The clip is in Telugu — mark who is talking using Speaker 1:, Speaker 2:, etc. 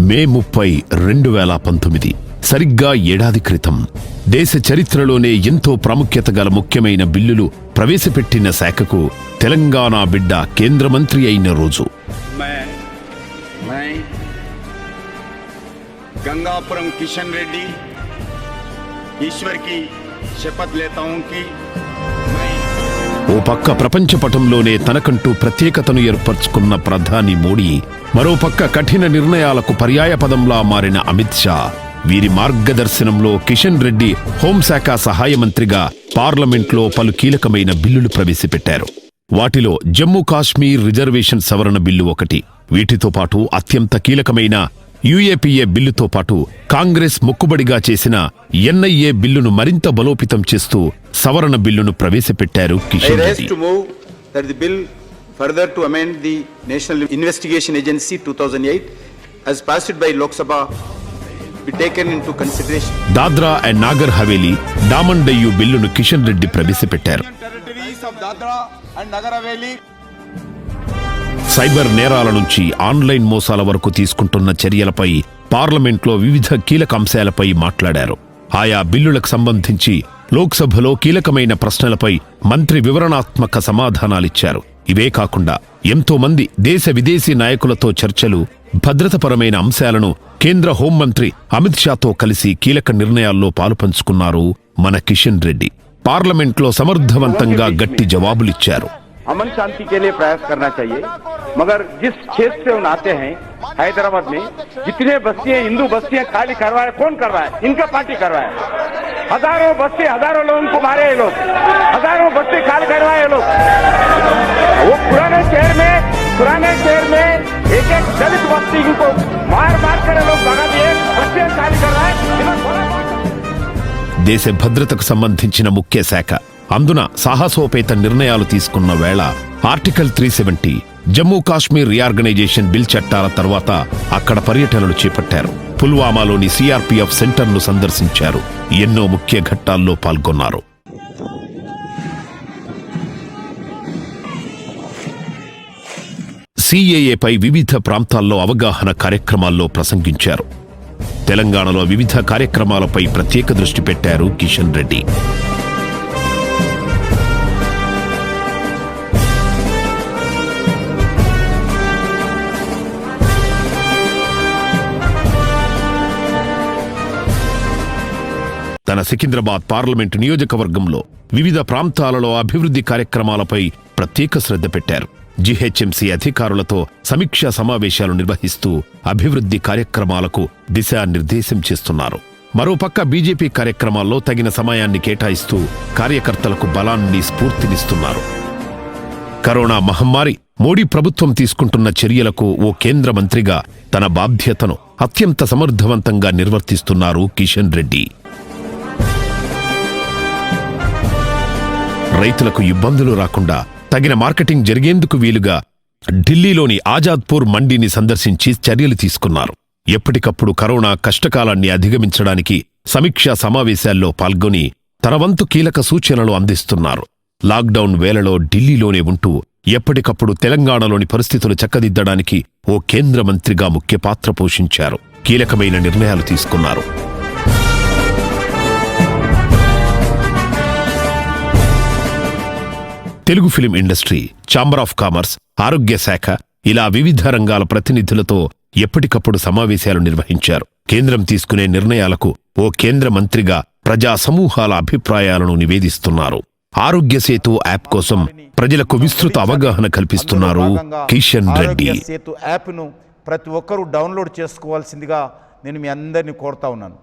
Speaker 1: మే 30, 2019 సరిగ్గా ఏడాది క్రితం దేశ చరిత్రలోనే ఎంతో ప్రాముఖ్యత గల ముఖ్యమైన బిల్లులు ప్రవేశపెట్టిన శాఖకు తెలంగాణ బిడ్డ కేంద్ర మంత్రి అయిన రోజు.
Speaker 2: गंगापुरम किशन रेड्डी ईश्वर की शपथ लेता हूं कि
Speaker 1: ఓ పక్క ప్రపంచ పటంలోనే తనకంటూ ప్రత్యేకతను ఏర్పరచుకున్న ప్రధాని మోడీ, మరోపక్క కఠిన నిర్ణయాలకు పర్యాయపదంలా మారిన అమిత్ షా, వీరి మార్గదర్శనంలో కిషన్ రెడ్డి హోంశాఖ సహాయ మంత్రిగా పార్లమెంట్లో పలు కీలకమైన బిల్లులు ప్రవేశపెట్టారు. వాటిలో జమ్మూ కాశ్మీర్ రిజర్వేషన్ సవరణ బిల్లు ఒకటి. వీటితో పాటు అత్యంత కీలకమైన యుఏపీఏ బిల్లుతో పాటు కాంగ్రెస్ మొక్కుబడిగా చేసిన ఎన్ఐఏ బిల్లును మరింత బలోపేతం చేస్తూ సవరణ బిల్లును ప్రవేశపెట్టారు కిషన్ రెడ్డి. దాద్రా అండ్ నాగర్ హవేలీ, డామన్ డయ్యూ బిల్లును కిషన్ రెడ్డి ప్రవేశపెట్టారు. సైబర్ నేరాల నుంచి ఆన్లైన్ మోసాల వరకు తీసుకుంటున్న చర్యలపై పార్లమెంట్లో వివిధ కీలక అంశాలపై మాట్లాడారు. ఆయా బిల్లులకు సంబంధించి లోక్సభలో కీలకమైన ప్రశ్నలపై మంత్రి వివరణాత్మక సమాధానాలిచ్చారు. ఇవే కాకుండా ఎంతో మంది దేశ విదేశీ నాయకులతో చర్చలు, భద్రతపరమైన అంశాలను కేంద్ర హోంమంత్రి అమిత్ షాతో కలిసి కీలక నిర్ణయాల్లో పాలుపంచుకున్నారు మన కిషన్ రెడ్డి. పార్లమెంట్లో సమర్థవంతంగా గట్టి జవాబులిచ్చారు.
Speaker 3: अमन शांति के लिए प्रयास करना चाहिए, मगर जिस क्षेत्र से उन आते हैं हैदराबाद में जितने बस्तियां हिंदू बस्तियां खाली करवाए, कौन करवाए? इनका पार्टी करवाए। हजारों बस्ती, हजारों लोगों को मारे ये लोग, हजारों बस्ती खाली करवाए ये लोग। वो पुराने शहर में एक एक दलित बस्ती को मार कर लोग भगा दिए, बस्तियां खाली करवाए।
Speaker 1: దేశ భద్రతకు సంబంధించిన ముఖ్య శాఖ, అందున సాహసోపేత నిర్ణయాలు తీసుకున్న వేళ article 370 Jammu Kashmir reorganisation bill చట్టాల తర్వాత అక్కడ పర్యటనలు చేపట్టారు. పుల్వామాలోని సిఆర్పీఎఫ్ సెంటర్ను సందర్శించారు. ఎన్నో ముఖ్య ఘట్టాల్లో పాల్గొన్నారు. సిఏఏపై వివిధ ప్రాంతాల్లో అవగాహన కార్యక్రమాల్లో ప్రసంగించారు. తెలంగాణలో వివిధ కార్యక్రమాలపై ప్రత్యేక దృష్టి పెట్టారు కిషన్ రెడ్డి. తన సికింద్రాబాద్ పార్లమెంటు నియోజకవర్గంలో వివిధ ప్రాంతాలలో అభివృద్ధి కార్యక్రమాలపై ప్రత్యేక శ్రద్ధ పెట్టారు. జీహెచ్ఎంసీ అధికారులతో సమీక్షా సమావేశాలు నిర్వహిస్తూ అభివృద్ధి కార్యక్రమాలకు దిశానిర్దేశం చేస్తున్నారు. మరోపక్క బీజేపీ కార్యక్రమాల్లో తగిన సమయాన్ని కేటాయిస్తూ కార్యకర్తలకు బలాన్ని, స్ఫూర్తినిస్తున్నారు. కరోనా మహమ్మారి, మోడీ ప్రభుత్వం తీసుకుంటున్న చర్యలకు ఓ కేంద్ర మంత్రిగా తన బాధ్యతను అత్యంత సమర్థవంతంగా నిర్వర్తిస్తున్నారు కిషన్ రెడ్డి. రైతులకు ఇబ్బందులు రాకుండా తగిన మార్కెటింగ్ జరిగేందుకు వీలుగా ఢిల్లీలోని ఆజాద్పూర్ మండీని సందర్శించి చర్యలు తీసుకున్నారు. ఎప్పటికప్పుడు కరోనా కష్టకాలాన్ని అధిగమించడానికి సమీక్షా సమావేశాల్లో పాల్గొని తన వంతు కీలక సూచనలు అందిస్తున్నారు. లాక్డౌన్ వేళలో ఢిల్లీలోనే ఉంటూ ఎప్పటికప్పుడు తెలంగాణలోని పరిస్థితులు చక్కదిద్దడానికి ఓ కేంద్ర మంత్రిగా ముఖ్య పాత్ర పోషించారు. కీలకమైన నిర్ణయాలు తీసుకున్నారు. Telugu film industry, chamber of commerce, ఆరోగ్య శాఖ ఇలా వివిధ రంగాల ప్రతినిధులతో ఎప్పటికప్పుడు సమావేశాలు నిర్వహించారు. కేంద్రం తీసుకునే నిర్ణయాలకు ఓ కేంద్ర మంత్రిగా ప్రజా సమూహాల అభిప్రాయాలను నివేదిస్తున్నారు. ఆరోగ్య సేతు యాప్ కోసం ప్రజలకు విస్తృత అవగాహన కల్పిస్తున్నారు కిషన్ రెడ్డి.
Speaker 4: సేతు యాప్ను ప్రతి ఒక్కరూ డౌన్లోడ్ చేసుకోవాల్సిందిగా నేను మీ అందరినీ కోరుతా ఉన్నాను.